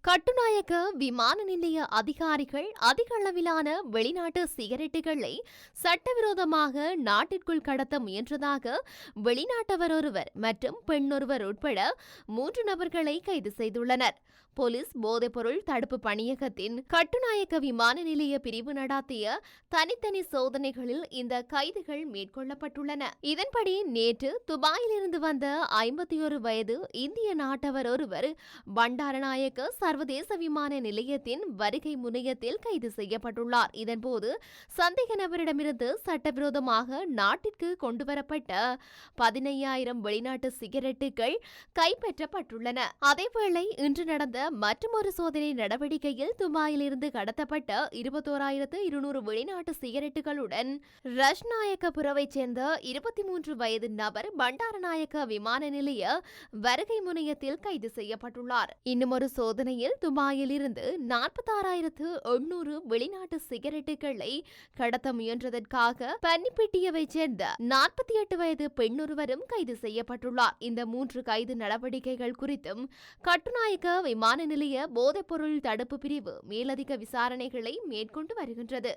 கட்டுநாயக்க விமான நிலைய அதிகாரிகள் அதிக அளவிலான வெளிநாட்டு சிகரெட்டுகளை சட்டவிரோதமாக நாட்டிற்குள் கடத்த முயன்றதாக வெளிநாட்டவர் ஒருவர் மற்றும் பெண்ணொருவர் உட்பட 3 நபர்களை கைது செய்துள்ளனர். போலீஸ் போதைப்பொருள் தடுப்பு பணியகத்தின் கட்டுநாயக்க விமான நிலைய பிரிவு நடாத்திய தனித்தனி சோதனைகளில் இந்த கைதுகள் மேற்கொள்ளப்பட்டுள்ளன. இதன்படி நேற்று துபாயிலிருந்து வந்த 51 வயது இந்திய நாட்டவர் ஒருவர் பண்டாரநாயக்க சர்வதேச விமான நிலையத்தின் வருகை முனையத்தில் கைது செய்யப்பட்டுள்ளார். இதன்போது சந்தேக நபரிடமிருந்து சட்டவிரோதமாக நாட்டிற்கு கொண்டுவரப்பட்ட 15,000 வெளிநாட்டு சிகரெட்டுகள் கைப்பற்றப்பட்டுள்ளன. அதேவேளை இன்று நடந்த மற்றொரு சோதனை நடவடிக்கையில் துபாயிலிருந்து கடத்தப்பட்ட 21,200 வெளிநாட்டு சிகரெட்டுகளுடன் ரஷ்நாயக்கபுரவைச் சேர்ந்த 23 வயது நபர் பண்டாரநாயக்க விமான நிலைய வருகை முனையத்தில் கைது செய்யப்பட்டுள்ளார். இன்னுமொரு சோதனையில் துபாயில் இருந்து 46,800 வெளிநாட்டு சிகரெட்டுகளை கடத்த முயன்றதற்காக பன்னிப்பிட்டியவைச் சேர்ந்த 48 வயது பெண்ணொருவரும் கைது செய்யப்பட்டுள்ளார். இந்த 3 கைது நடவடிக்கைகள் குறித்தும் கட்டுநாயக்க விமான நிலைய போதைப்பொருள் தடுப்பு பிரிவு மேலதிக விசாரணைகளை மேற்கொண்டு வருகின்றது.